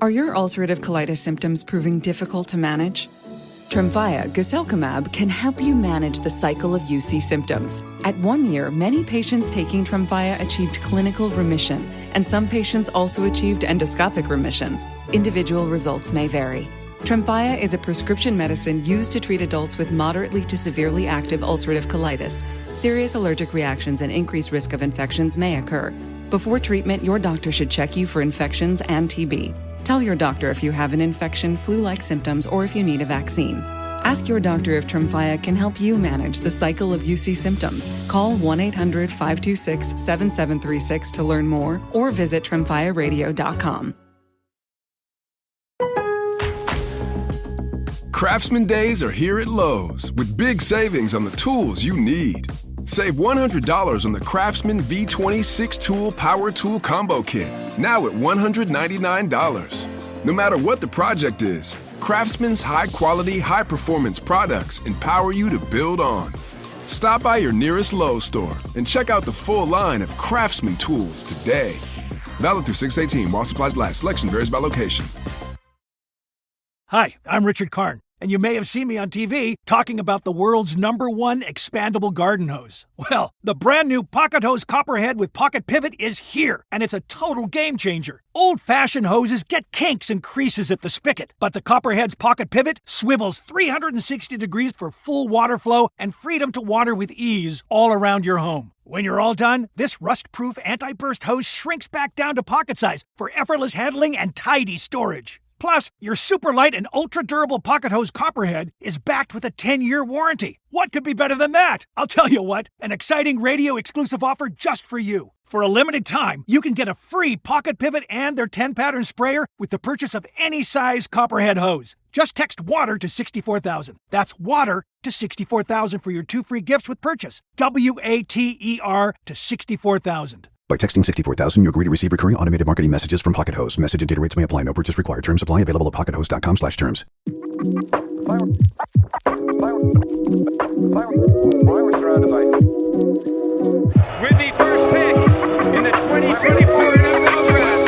Are your ulcerative colitis symptoms proving difficult to manage? Tremfya guselkumab can help you manage the cycle of UC symptoms. At 1 year, many patients taking Tremfya achieved clinical remission, and some patients also achieved endoscopic remission. Individual results may vary. Tremfya is a prescription medicine used to treat adults with moderately to severely active ulcerative colitis. Serious allergic reactions and increased risk of infections may occur. Before treatment, your doctor should check you for infections and TB. Tell your doctor if you have an infection, flu-like symptoms, or if you need a vaccine. Ask your doctor if Tremfya can help you manage the cycle of UC symptoms. Call 1-800-526-7736 to learn more, or visit tremfyaradio.com. Craftsman Days are here at Lowe's with big savings on the tools you need. Save $100 on the Craftsman V20 6-tool power tool combo kit, now at $199. No matter what the project is, Craftsman's high-quality, high-performance products empower you to build on. Stop by your nearest Lowe's store and check out the full line of Craftsman tools today. Valid through 6/18 while supplies last. Selection varies by location. Hi, I'm Richard Karn, and you may have seen me on TV talking about the world's #1 expandable garden hose. Well, the brand new Pocket Hose Copperhead with Pocket Pivot is here, and it's a total game changer. Old-fashioned hoses get kinks and creases at the spigot, but the Copperhead's Pocket Pivot swivels 360 degrees for full water flow and freedom to water with ease all around your home. When you're all done, this rust-proof anti-burst hose shrinks back down to pocket size for effortless handling and tidy storage. Plus, your super light and ultra-durable Pocket Hose Copperhead is backed with a 10-year warranty. What could be better than that? I'll tell you what, an exciting radio-exclusive offer just for you. For a limited time, you can get a free Pocket Pivot and their 10-pattern sprayer with the purchase of any size Copperhead hose. Just text WATER to 64,000. That's WATER to 64,000 for your 2 free gifts with purchase. WATER to 64,000. By texting 64,000, you agree to receive recurring automated marketing messages from Pocket Hose. Message and data rates may apply. No purchase required. Terms apply. Available at pockethose.com/terms. With the first pick in the 2024 NFL Draft.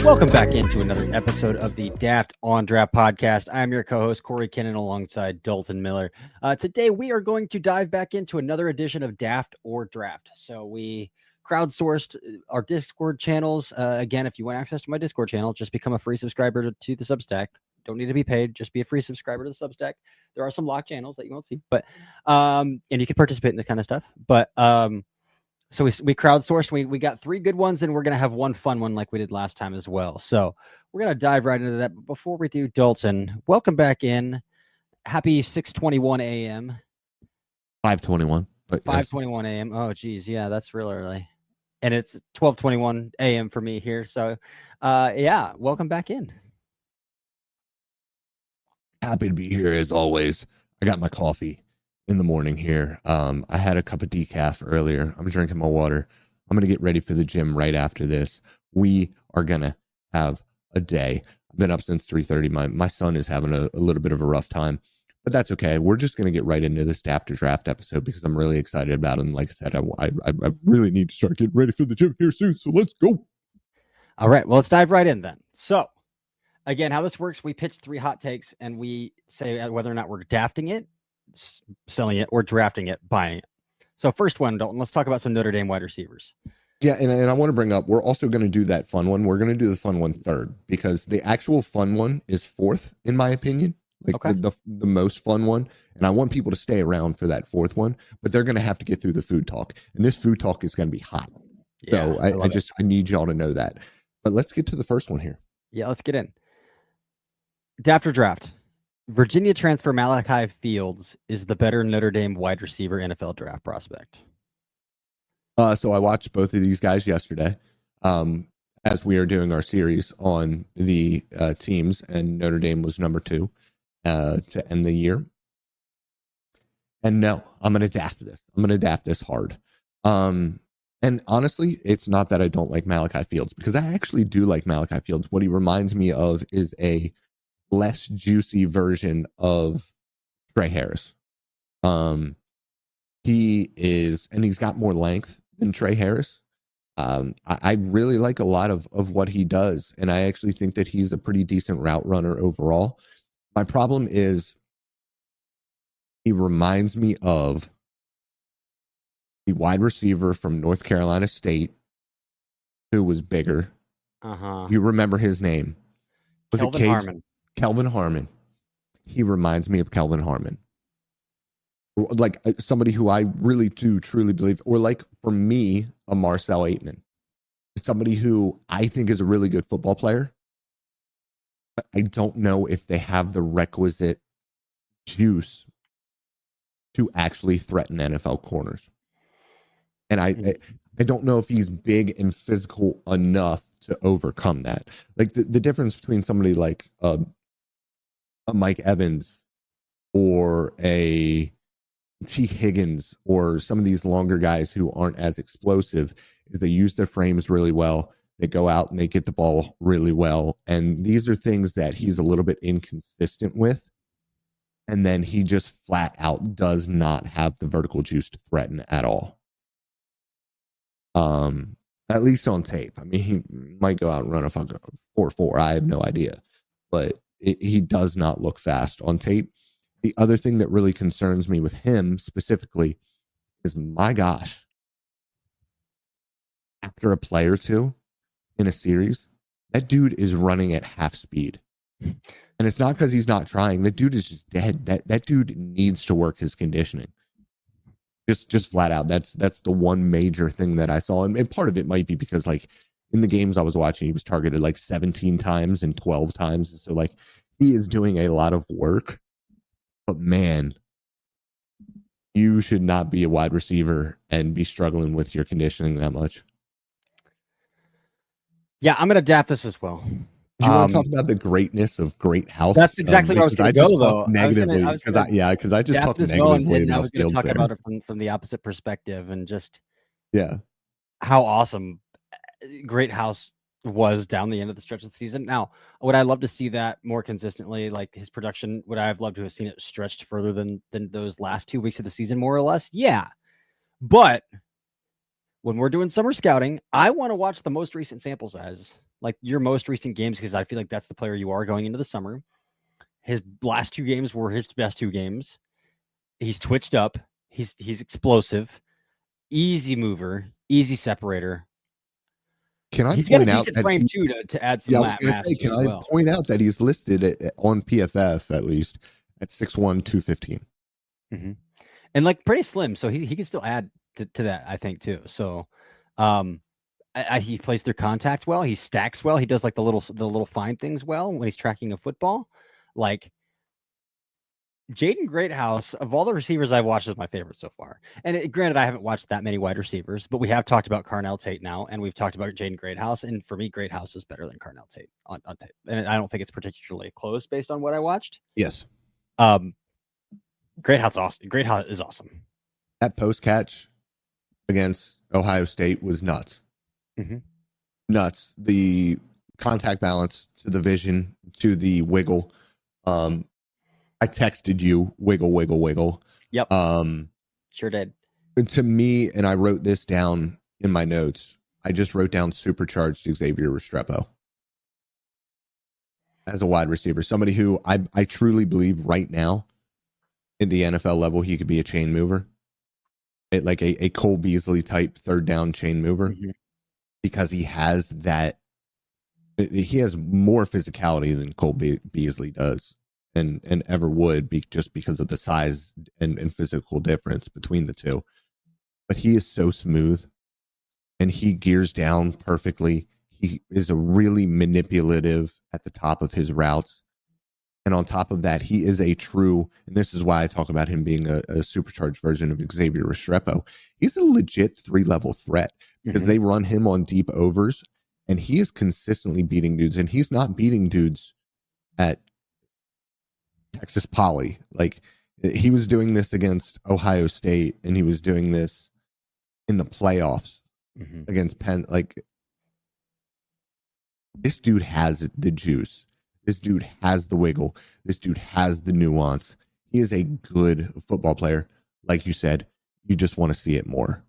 Welcome back into another episode of the Daft on Draft podcast. I'm your co-host, Corey Kinnon, alongside Dalton Miller. Today, we are going to dive back into another edition of Daft or Draft. So we crowdsourced our Discord channels. Again, if you want access to my Discord channel, just become a free subscriber to the Substack. Don't need to be paid. Just be a free subscriber to the Substack. There are some locked channels that you won't see, but and you can participate in this kind of stuff. But so we crowdsourced. We got 3 good ones, and we're going to have 1 fun one like we did last time as well. So we're going to dive right into that. But before we do, Dalton, welcome back in. Happy 6:21 a.m. 5:21. 5:21 a.m. Oh, geez. Yeah, that's real early. And it's 12:21 a.m. for me here. So, yeah, welcome back in. Happy to be here as always. I got my coffee in the morning here. I had a cup of decaf earlier. I'm drinking my water. I'm going to get ready for the gym right after this. We are going to have a day. I've been up since 3:30. My son is having a little bit of a rough time, but that's okay. We're just going to get right into this after draft episode because I'm really excited about it. And like I said, I really need to start getting ready for the gym here soon. So let's go. All right. Well, let's dive right in then. So again, how this works, we pitch 3 hot takes and we say whether or not we're dafting it, selling it, or drafting it, buying it. So first one, Dalton, let's talk about some Notre Dame wide receivers. Yeah, and I want to bring up, we're also going to do that fun one. We're going to do the fun one third because the actual fun one is 4th, in my opinion, like okay. the most fun one. And I want people to stay around for that 4th one, but they're going to have to get through the food talk. And this food talk is going to be hot. Yeah, so I need y'all to know that. But let's get to the first one here. Yeah, let's get in. Daft or draft? Virginia transfer Malachi Fields is the better Notre Dame wide receiver NFL draft prospect. So I watched both of these guys yesterday as we are doing our series on the teams, and Notre Dame was number 2 to end the year. And no, I'm going to daft this. I'm going to daft this hard. And honestly, it's not that I don't like Malachi Fields because I actually do like Malachi Fields. What he reminds me of is a less juicy version of Trey Harris. He's got more length than Trey Harris. I really like a lot of what he does, and I actually think that he's a pretty decent route runner overall. My problem is he reminds me of the wide receiver from North Carolina State who was bigger. You remember his name? Was Kelvin it Harmon? Kelvin Harmon. He reminds me of Kelvin Harmon. Like somebody who I really do truly believe, or like for me, a Marcel Aitman, somebody who I think is a really good football player. But I don't know if they have the requisite juice to actually threaten NFL corners. And I don't know if he's big and physical enough to overcome that. Like the difference between somebody like a Mike Evans or a T. Higgins or some of these longer guys who aren't as explosive is they use their frames really well. They go out and they get the ball really well. And these are things that he's a little bit inconsistent with. And then he just flat out does not have the vertical juice to threaten at all. At least on tape. I mean, he might go out and run a 4.4. I have no idea. But he does not look fast on tape. The other thing that really concerns me with him specifically is, my gosh, after a play or two in a series, that dude is running at half speed. And it's not because he's not trying. That dude is just dead. That dude needs to work his conditioning. Just flat out. That's the one major thing that I saw. And part of it might be because, like, in the games I was watching, he was targeted like 17 times and 12 times. And so, like, he is doing a lot of work. But man, you should not be a wide receiver and be struggling with your conditioning that much. Yeah, I'm going to adapt this as well. Do you want to talk about the greatness of Great House? That's exactly where I was going to go, though. Negatively, because I just talked negatively and I was going to talk there. about it from the opposite perspective, and just how awesome Great House was down the end of the stretch of the season. Now, would I love to see that more consistently? Like his production, would I have loved to have seen it stretched further than those last 2 weeks of the season, more or less? Yeah. But when we're doing summer scouting, I want to watch the most recent sample size, like your most recent games, because I feel like that's the player you are going into the summer. His last 2 games were his best 2 games. He's twitched up. He's explosive, easy mover, easy separator. He's got a decent frame too to add some. Yeah, I was going to say, can I point out that he's listed on PFF at least at 6'1", 215. Mm-hmm. And like pretty slim, so he can still add to that, I think, too. So he plays through contact well. He stacks well. He does like the little fine things well when he's tracking a football. Like Jaden Greathouse, of all the receivers I've watched, is my favorite so far. And granted, I haven't watched that many wide receivers, but we have talked about Carnell Tate now, and we've talked about Jaden Greathouse. And for me, Greathouse is better than Carnell Tate on tape. And I don't think it's particularly close based on what I watched. Yes. Greathouse awesome. Greathouse is awesome. That post catch against Ohio State was nuts. Mm-hmm. Nuts. The contact balance to the vision to the wiggle. I texted you wiggle, wiggle, wiggle. Yep. Sure did. To me, and I wrote this down in my notes, I just wrote down supercharged Xavier Restrepo as a wide receiver. Somebody who I truly believe right now in the NFL level, he could be a chain mover. Like a Cole Beasley type third down chain mover. Mm-hmm. Because he has that. He has more physicality than Cole Beasley does. And ever would be, just because of the size and physical difference between the two. But he is so smooth and he gears down perfectly. He is a really manipulative at the top of his routes. And on top of that, he is a true, and this is why I talk about him being a supercharged version of Xavier Restrepo. He's a legit 3-level threat because they run him on deep overs and he is consistently beating dudes, and he's not beating dudes at Texas Poly. Like, he was doing this against Ohio State, and he was doing this in the playoffs against Penn. Like, this dude has the juice. This dude has the wiggle. This dude has the nuance. He is a good football player. Like you said, you just want to see it more.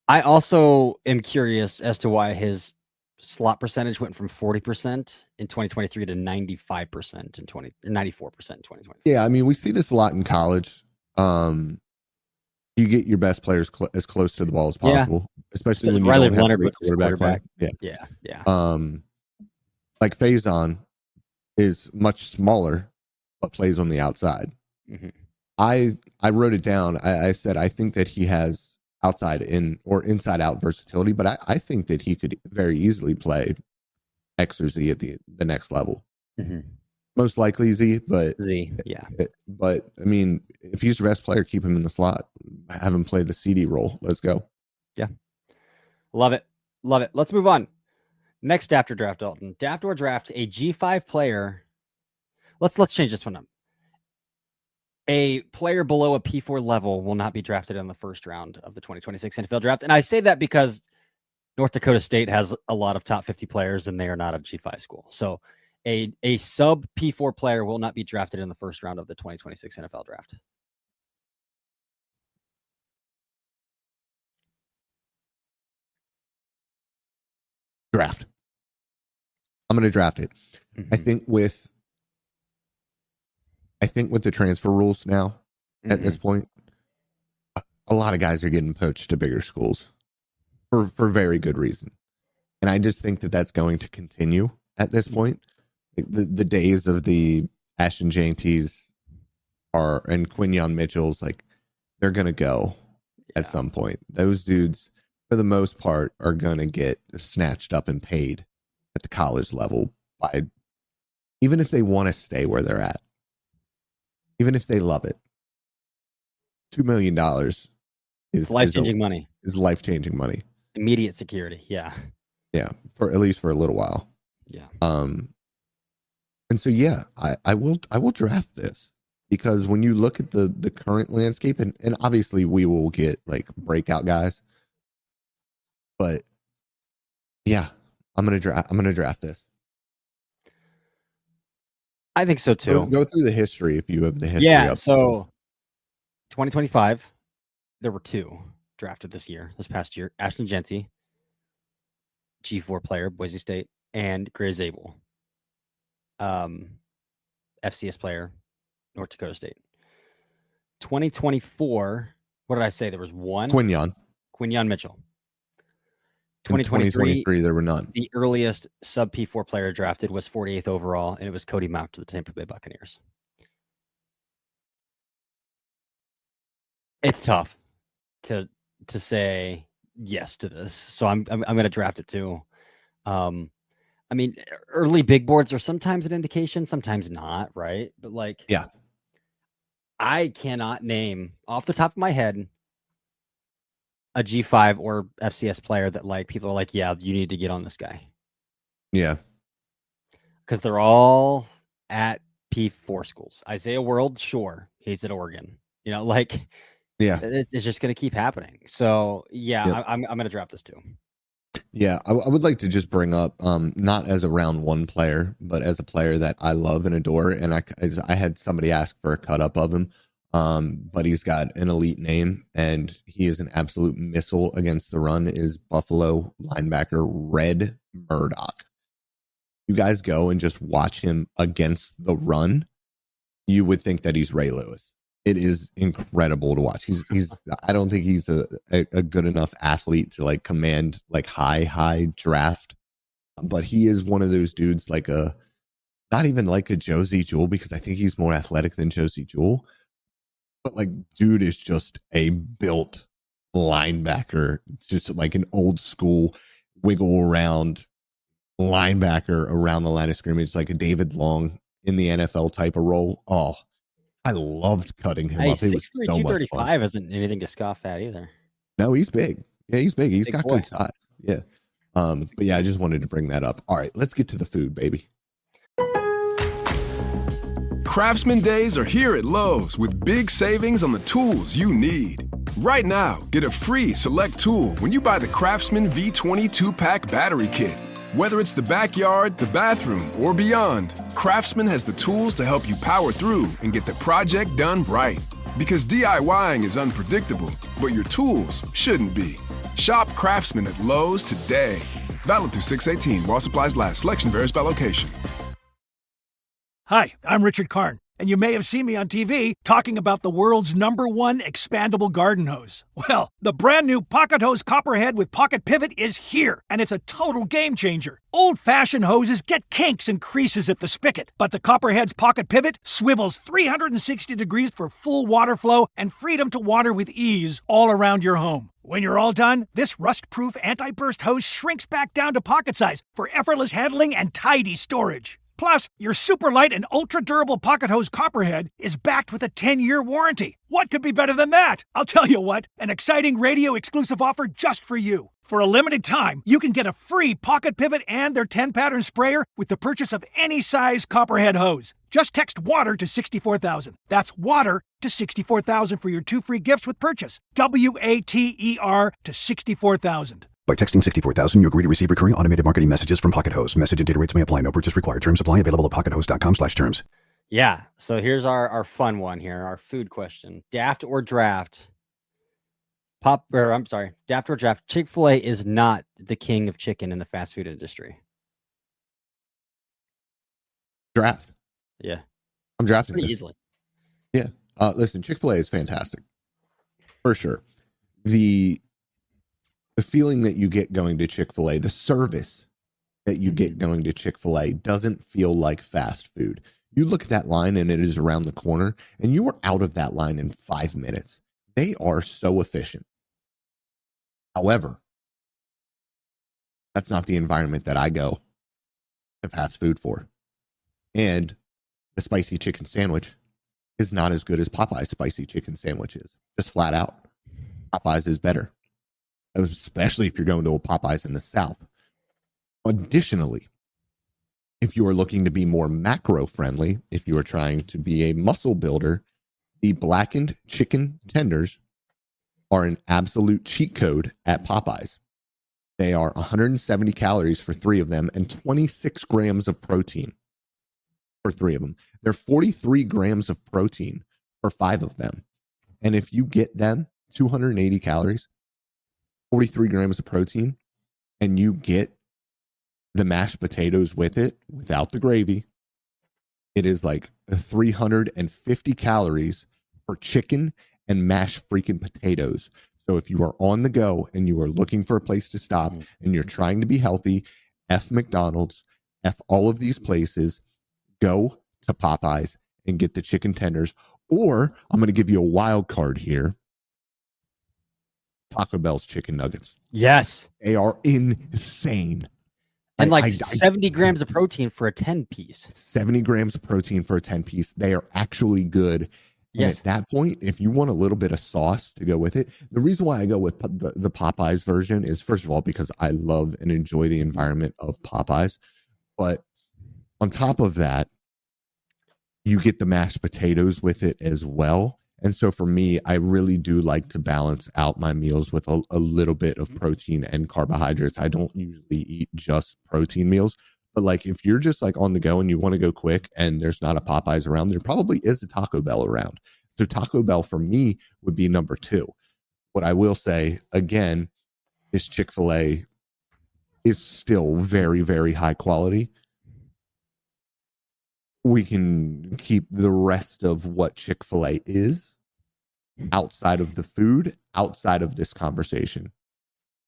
I also am curious as to why his slot percentage went from 40% in 2023 to 95% in 94% in 2023. Yeah, I mean, we see this a lot in college. You get your best players as close to the ball as possible, especially when you don't have a great quarterback play. Yeah. Like Faison is much smaller, but plays on the outside. Mm-hmm. I wrote it down. I said I think that he has outside in or inside out versatility, but I think that he could very easily play X or Z at the next level. Mm-hmm. Most likely Z, but yeah. But I mean, if he's your best player, keep him in the slot. Have him play the CD role. Let's go. Yeah, love it. Let's move on. Next after draft, Dalton. Daft or draft a G5 player. Let's change this one up. A player below a P4 level will not be drafted in the first round of the 2026 NFL draft. And I say that because North Dakota State has a lot of top 50 players and they are not a G5 school. So a sub P4 player will not be drafted in the first round of the 2026 NFL draft. Draft. I'm going to draft it. Mm-hmm. I think with the transfer rules now at this point, a lot of guys are getting poached to bigger schools for very good reason. And I just think that that's going to continue at this point. The days of the Ashton Jankeys and Quinyon Mitchells, like, they're going to go at some point. Those dudes, for the most part, are going to get snatched up and paid at the college level by, even if they want to stay where they're at, even if they love it. $2 million is life-changing money. Is life-changing money. Immediate security. Yeah. Yeah. For at least for a little while. Yeah. And so, yeah, I will draft this because when you look at the current landscape, and obviously we will get like breakout guys, but yeah, I'm gonna draft this. I think so too. Go through the history if you have the history. Yeah. So 2025, there were two drafted this past year. Ashton Jeanty, G4 player, Boise State, and Gray Zabel, FCS player, North Dakota State. 2024, what did I say? There was one. Quinyon Mitchell. 2023, there were none. The earliest sub P4 player drafted was 48th overall, and it was Cody Mauch to the Tampa Bay Buccaneers. It's tough to say yes to this, so I'm going to draft it too. I mean, early big boards are sometimes an indication, sometimes not, right? But like, yeah, I cannot name off the top of my head a G5 or FCS player that like people are like, yeah, you need to get on this guy. Yeah. Because they're all at P4 schools. Isaiah World, sure. He's at Oregon. You know, like, yeah, it's just going to keep happening. So yeah, yep. I'm going to draft this too. Yeah. I would like to just bring up, not as a round one player, but as a player that I love and adore. And I had somebody ask for a cut up of him. But he's got an elite name and he is an absolute missile against the run, is Buffalo linebacker Red Murdoch. You guys go and just watch him against the run. You would think that he's Ray Lewis. It is incredible to watch. I don't think he's a good enough athlete to like command like high draft, but he is one of those dudes like not even like a Josie Jewell, because I think he's more athletic than Josie Jewell. But like, dude is just a built linebacker, just like an old school wiggle around linebacker around the line of scrimmage, like a David Long in the NFL type of role. Oh, I loved cutting him up. It was so much fun. Isn't anything to scoff at either. No, he's big. Yeah, he's big. He's got good size. Yeah. But yeah, I just wanted to bring that up. All right, let's get to the food, baby. Craftsman Days are here at Lowe's with big savings on the tools you need. Right now, get a free select tool when you buy the Craftsman V22 pack battery kit. Whether it's the backyard, the bathroom, or beyond, Craftsman has the tools to help you power through and get the project done right. Because DIYing is unpredictable, but your tools shouldn't be. Shop Craftsman at Lowe's today. Valid through 6/18 while supplies last. Selection varies by location. Hi, I'm Richard Karn, and you may have seen me on TV talking about the world's #1 expandable garden hose. Well, the brand new Pocket Hose Copperhead with Pocket Pivot is here, and it's a total game changer. Old-fashioned hoses get kinks and creases at the spigot, but the Copperhead's Pocket Pivot swivels 360 degrees for full water flow and freedom to water with ease all around your home. When you're all done, this rust-proof anti-burst hose shrinks back down to pocket size for effortless handling and tidy storage. Plus, your super light and ultra-durable Pocket Hose Copperhead is backed with a 10-year warranty. What could be better than that? I'll tell you what, an exciting radio-exclusive offer just for you. For a limited time, you can get a free Pocket Pivot and their 10-pattern sprayer with the purchase of any size Copperhead hose. Just text WATER to 64,000. That's WATER to 64,000 for your 2 free gifts with purchase. WATER to 64,000. By texting 64,000, you agree to receive recurring automated marketing messages from Pocket Hose. Message and data rates may apply. No purchase required. Terms apply. Available at pockethose.com/terms. Yeah. So here's our fun one here, our food question. Daft or draft? Daft or draft. Chick-fil-A is not the king of chicken in the fast food industry. Draft. Yeah. I'm drafting Pretty this. easily. Yeah. Listen, Chick-fil-A is fantastic. For sure. The feeling that you get going to Chick-fil-A, the service that you get going to Chick-fil-A doesn't feel like fast food. You look at that line and it is around the corner and you are out of that line in 5 minutes. They are so efficient. However, that's not the environment that I go to fast food for. And the spicy chicken sandwich is not as good as Popeye's spicy chicken sandwich is. Just flat out. Popeye's is better, especially if you're going to a Popeye's in the South. Additionally, if you are looking to be more macro friendly, if you are trying to be a muscle builder, the blackened chicken tenders are an absolute cheat code at Popeye's. They are 170 calories for 3 of them and 26 grams of protein for 3 of them. They're 43 grams of protein for 5 of them. And if you get them 280 calories, 43 grams of protein, and you get the mashed potatoes with it without the gravy, it is like 350 calories for chicken and mashed freaking potatoes. So if you are on the go and you are looking for a place to stop and you're trying to be healthy, F McDonald's, F all of these places, go to Popeyes and get the chicken tenders. Or I'm going to give you a wild card here. Taco Bell's chicken nuggets. Yes. They are insane. And 70 grams of protein for a 10-piece. 70 grams of protein for a 10-piece. They are actually good. And Yes. at that point, if you want a little bit of sauce to go with it, the reason why I go with the Popeyes version is, first of all, because I love and enjoy the environment of Popeyes. But on top of that, you get the mashed potatoes with it as well. And so for me, I really do like to balance out my meals with a little bit of protein and carbohydrates. I don't usually eat just protein meals, but like if you're just like on the go and you want to go quick and there's not a Popeyes around, there probably is a Taco Bell around. So Taco Bell for me would be number 2. What I will say again is Chick-fil-A is still very, very high quality. We can keep the rest of what Chick-fil-A is outside of the food, outside of this conversation.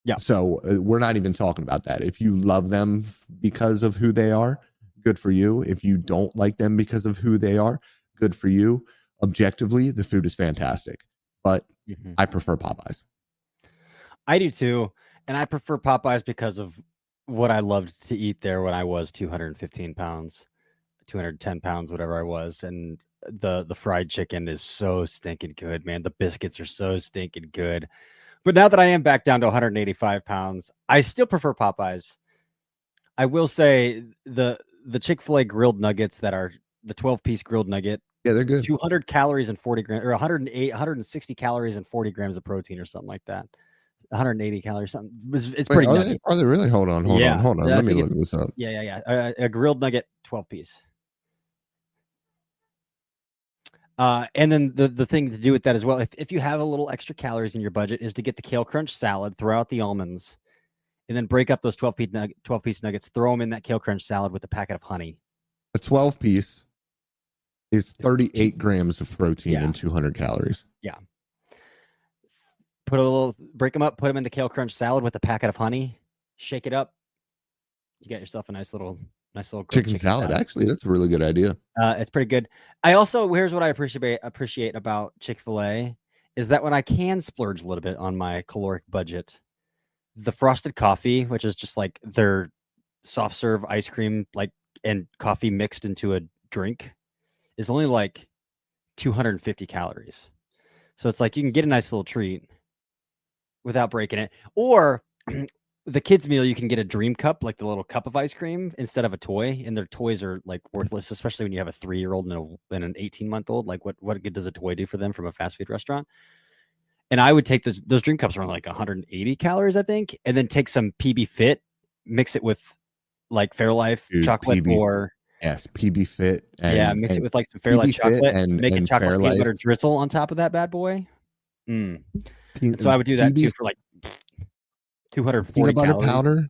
Yeah. So we're not even talking about that. If you love them because of who they are, good for you. If you don't like them because of who they are, good for you. Objectively, the food is fantastic, but I prefer Popeyes. I do too. And I prefer Popeyes because of what I loved to eat there when I was 215 pounds. 210 pounds, whatever I was, and the fried chicken is so stinking good, man. The biscuits are so stinking good. But now that I am back down to 185 pounds, I still prefer Popeyes. I will say the Chick-fil-A grilled nuggets that are the 12-piece grilled nugget. Yeah, they're good. 200 calories and 40 grams, or 160 calories and 40 grams of protein or something like that. 180 calories. Something. It's pretty. Are they really? Hold on. Let me look this up. Yeah. A grilled nugget, 12 piece. And then the thing to do with that as well, if you have a little extra calories in your budget, is to get the Kale Crunch salad, throw out the almonds, and then break up those 12-piece nuggets, throw them in that Kale Crunch salad with a packet of honey. A 12-piece is 38 grams of protein and 200 calories. Yeah. Break them up, put them in the Kale Crunch salad with a packet of honey, shake it up. You got yourself a nice little chicken salad. Actually, that's a really good idea. It's pretty good. Here's what I appreciate about Chick-fil-A is that when I can splurge a little bit on my caloric budget, the frosted coffee, which is just like their soft serve ice cream, like, and coffee mixed into a drink, is only like 250 calories. So it's like you can get a nice little treat without breaking it. Or the kids' meal, you can get a dream cup, like the little cup of ice cream, instead of a toy. And their toys are like worthless, especially when you have a 3-year-old and an 18-month-old. Like, what good does a toy do for them from a fast food restaurant? And I would take those dream cups around like 180 calories, I think, and then take some PB Fit, mix it with like Fairlife chocolate PB Fit. Mix it with like some Fairlife chocolate and make a chocolate peanut butter drizzle on top of that bad boy. And so I would do that too for like 240 peanut butter calories. powder.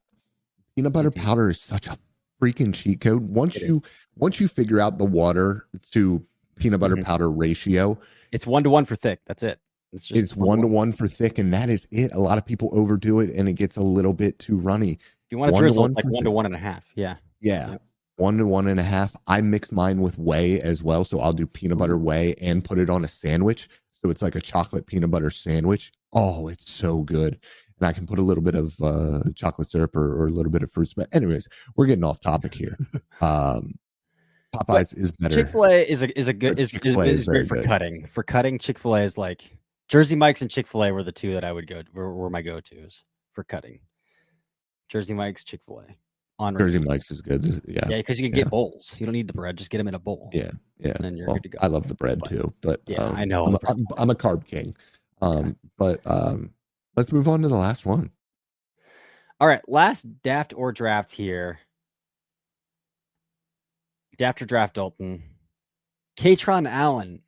Peanut butter powder is such a freaking cheat code. Once you figure out the water to peanut butter powder ratio, it's 1-to-1 for thick. That's it. It's 1-to-1 for thick, and that is it. A lot of people overdo it, and it gets a little bit too runny. If you want to drizzle, like 1 to 1.5. Yeah. 1 to 1.5. I mix mine with whey as well, so I'll do peanut butter whey and put it on a sandwich, so it's like a chocolate peanut butter sandwich. Oh, it's so good. And I can put a little bit of chocolate syrup or a little bit of fruit smash. Anyways, we're getting off topic here. Popeyes is better. Chick-fil-A is great for good. cutting. For cutting, Chick-fil-A is like Jersey Mike's and Chick-fil-A were the two that I would were my go-tos for cutting. Jersey Mike's, Chick-fil-A. Jersey Mike's is good. Yeah, because you can get bowls. You don't need the bread; just get them in a bowl. Yeah. And then you're good to go. I love the bread too, but I know I'm a carb king. But let's move on to the last one. All right, last Daft or Draft here. Daft or Draft, Dalton. Kaytron Allen,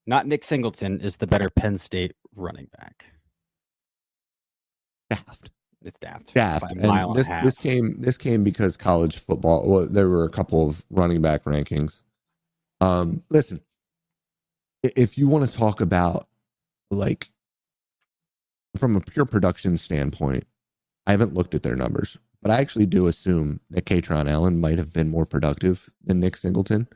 not Nick Singleton, is the better Penn State running back. Daft. It's Daft. And this came because college football. Well, there were a couple of running back rankings. Listen, if you want to talk about like from a pure production standpoint, I haven't looked at their numbers, but I actually do assume that Kaytron Allen might have been more productive than Nick Singleton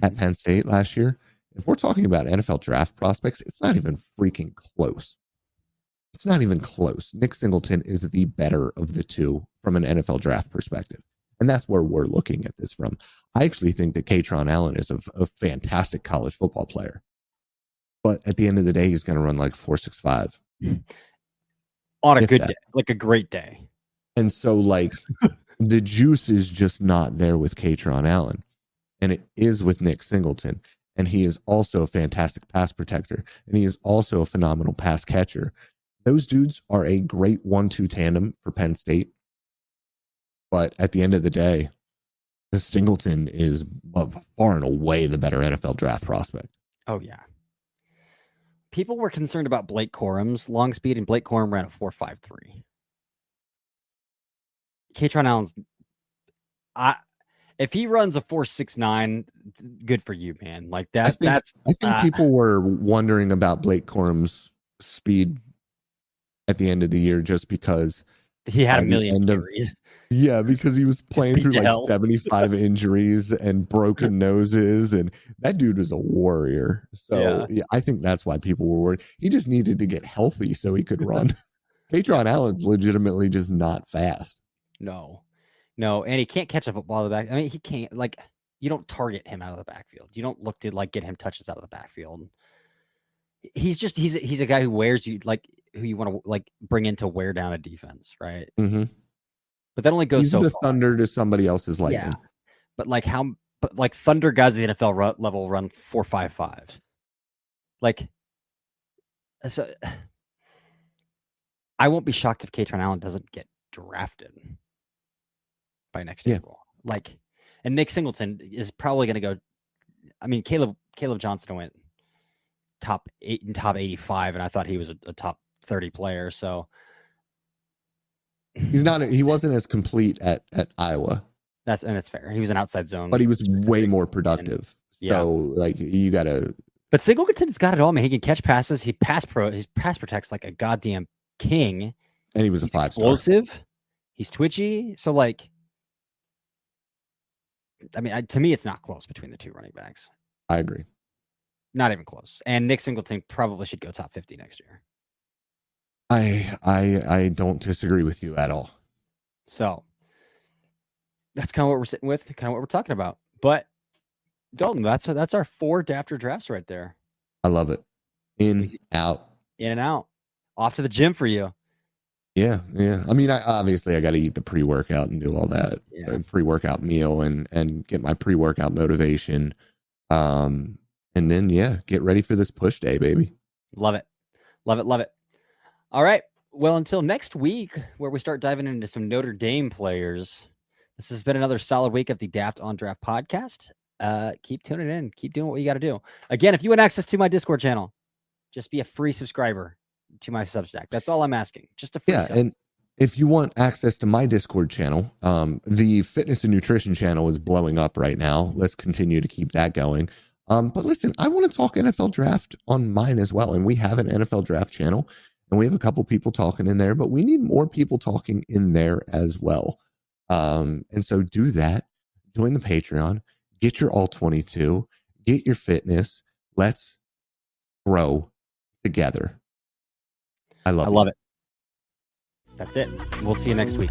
at Penn State last year. If we're talking about NFL draft prospects, it's not even freaking close. It's not even close. Nick Singleton is the better of the two from an NFL draft perspective. And that's where we're looking at this from. I actually think that Kaytron Allen is a fantastic college football player. But at the end of the day, he's going to run like 4.65. On a good day, like a great day. And so like the juice is just not there with Kaytron Allen. And it is with Nick Singleton. And he is also a fantastic pass protector. And he is also a phenomenal pass catcher. Those dudes are a great 1-2 tandem for Penn State. But at the end of the day, the Singleton is far and away the better NFL draft prospect. Oh, yeah. People were concerned about Blake Corum's long speed, and Blake Corum ran a 4.53. Kaytron Allen's... if he runs a 4.69, good for you, man. Like that. I think people were wondering about Blake Corum's speed at the end of the year just because he had a million injuries. Because he was playing through like 75 injuries and broken noses, and that dude was a warrior. So I think that's why people were worried. He just needed to get healthy so he could run. Kaytron Allen's legitimately just not fast. No, and he can't catch a football out of the back. I mean, he can't, like, you don't target him out of the backfield. You don't look to like get him touches out of the backfield. He's a guy who wears you, like, who you want to like bring in to wear down a defense, right? Mm-hmm. But that only goes He's so the far. thunder to somebody else's lightning. Yeah. But thunder guys at the NFL level run 4.55s. Like, so I won't be shocked if Kaytron Allen doesn't get drafted by next April. Like, and Nick Singleton is probably going to go. I mean, Caleb Johnson went top 85, and I thought he was a top 30 player. So he wasn't as complete at Iowa. That's fair. He was an outside zone, but he was way more productive. So like you gotta. But Singleton's got it all, man. He can catch passes. He pass protects like a goddamn king. And he was a 5-star. Explosive. He's twitchy. So like, I mean, to me, it's not close between the two running backs. I agree. Not even close. And Nick Singleton probably should go top 50 next year. I don't disagree with you at all. So that's kind of what we're sitting with, kind of what we're talking about. But Dalton, that's our 4 Dafter drafts right there. I love it. In and out. Off to the gym for you. Yeah. I mean, I got to eat the pre-workout and do all that. Pre-workout meal and get my pre-workout motivation. And then, get ready for this push day, baby. Love it. All right. Well, until next week, where we start diving into some Notre Dame players, this has been another solid week of the Daft on Draft podcast. Keep tuning in. Keep doing what you got to do. Again, if you want access to my Discord channel, just be a free subscriber to my Substack. That's all I'm asking. Just a free sub. And if you want access to my Discord channel, the fitness and nutrition channel is blowing up right now. Let's continue to keep that going. But listen, I want to talk NFL draft on mine as well. And we have an NFL draft channel and we have a couple people talking in there, but we need more people talking in there as well. And so do that. Join the Patreon, get your all 22, get your fitness. Let's grow together. I love it. That's it. We'll see you next week.